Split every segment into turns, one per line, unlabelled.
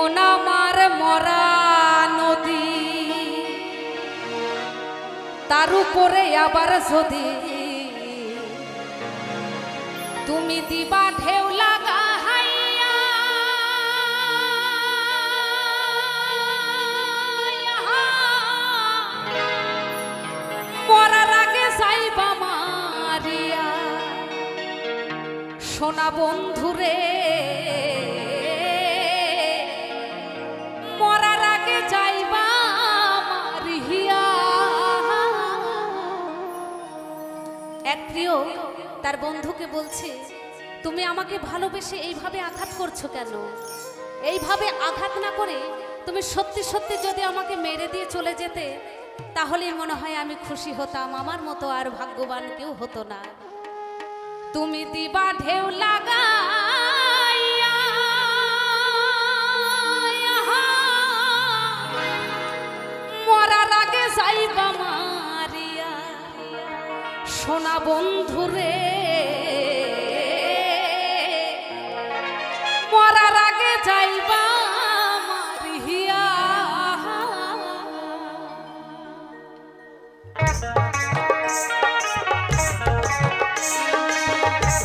মন আমার মরা নদী, তার উপরে আবার যদি তুমি দিবা ঢেউ লাগা হাইয়া, মরার আগে যাইবা মারিয়া। সোনা বন্ধুরে মরার আগে যাইবা মারিয়া। এক প্রিয় তার বন্ধুকে বলছে, তুমি আমাকে ভালোবেসে এইভাবে আঘাত করছো কেন? এইভাবে আঘাত না করে তুমি সত্যি সত্যি যদি আমাকে মেরে দিয়ে চলে যেতে, তাহলে মনে হয় আমি খুশি হতাম। আমার মতো আর ভাগ্যবান কেউ হতো না। তুমি দিবা ঢেউ লাগাইয়া, মরার আগে যাইবা মারিয়া। সোনা বন্ধুরে মরার আগে যাইবা মারিয়া।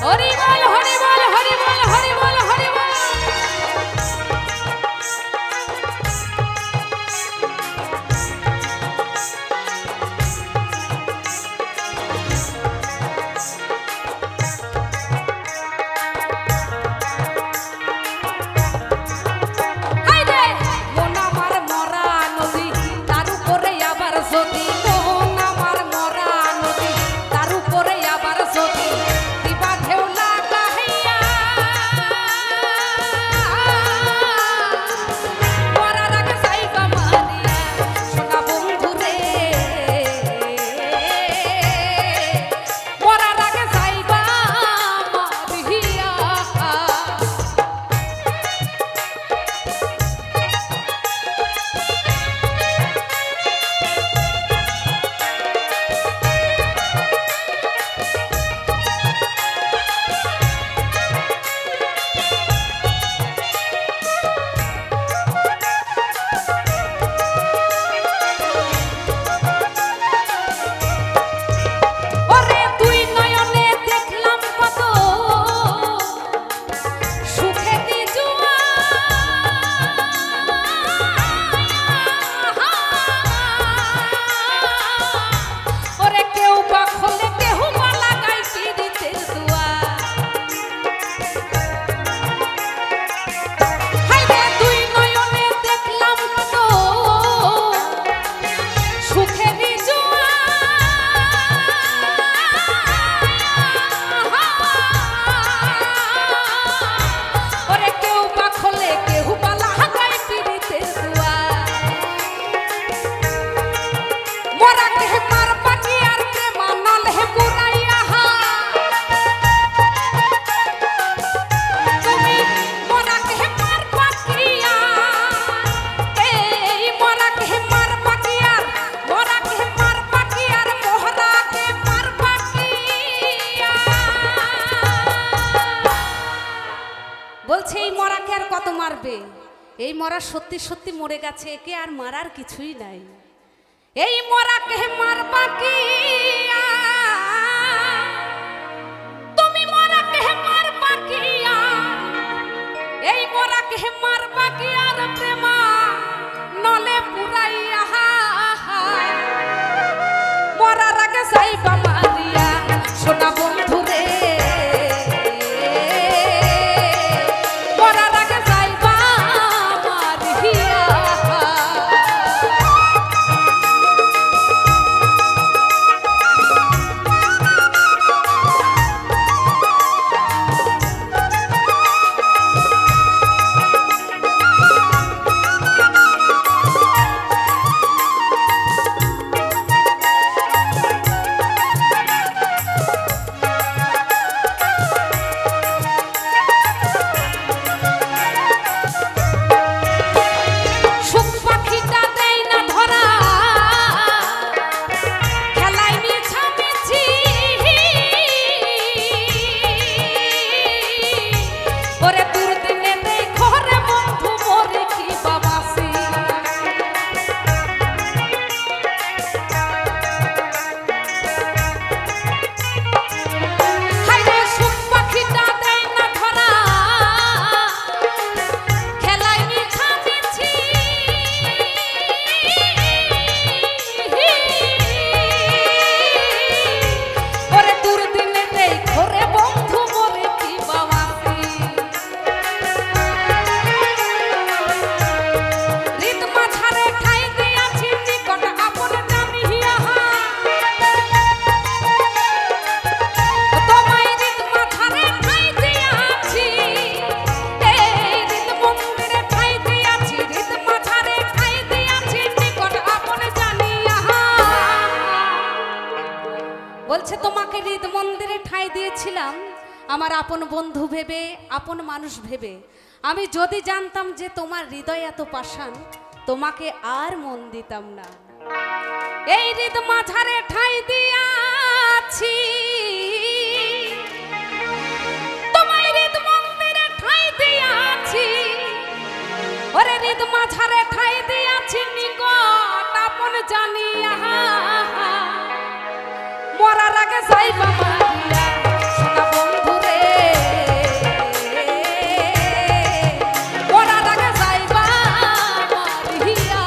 হরি বল হরি বল হরি বল হরি বল হরি বল। বলছে এই মরাকে আর কত মারবে? এই মরা সত্যি সত্যি মরে গেছে, একে আর মারার কিছুই নাই। এই মরাকে মারবা কি? তুমি মরাকে মারবা কি? এই মরাকে মারবা কি? আর প্রেমা নলে পুরাইয়া মরার আগে যাইবা মারিয়া। সোনা বন্ধুরে বলেছিলাম আমার আপন বন্ধু ভেবে, আপন মানুষ ভেবে। আমি যদি জানতাম যে তোমার হৃদয় এত পাষাণ, তোমাকে আর মন দিতাম না। এই হৃদ মাঝারে ঠাই দিয়াছি, তোমায় হৃদ মন্দিরে ঠাই দিয়াছি, ওরে হৃদ মাঝারে ঠাই দিয়াছি, নিকট আপন জানিয়া মরার আগে যাইবা মারিয়া, সোনা বন্ধু রে মরার আগে যাইবা মারিয়া।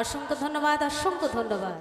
অসংখ্য ধন্যবাদ, অসংখ্য ধন্যবাদ।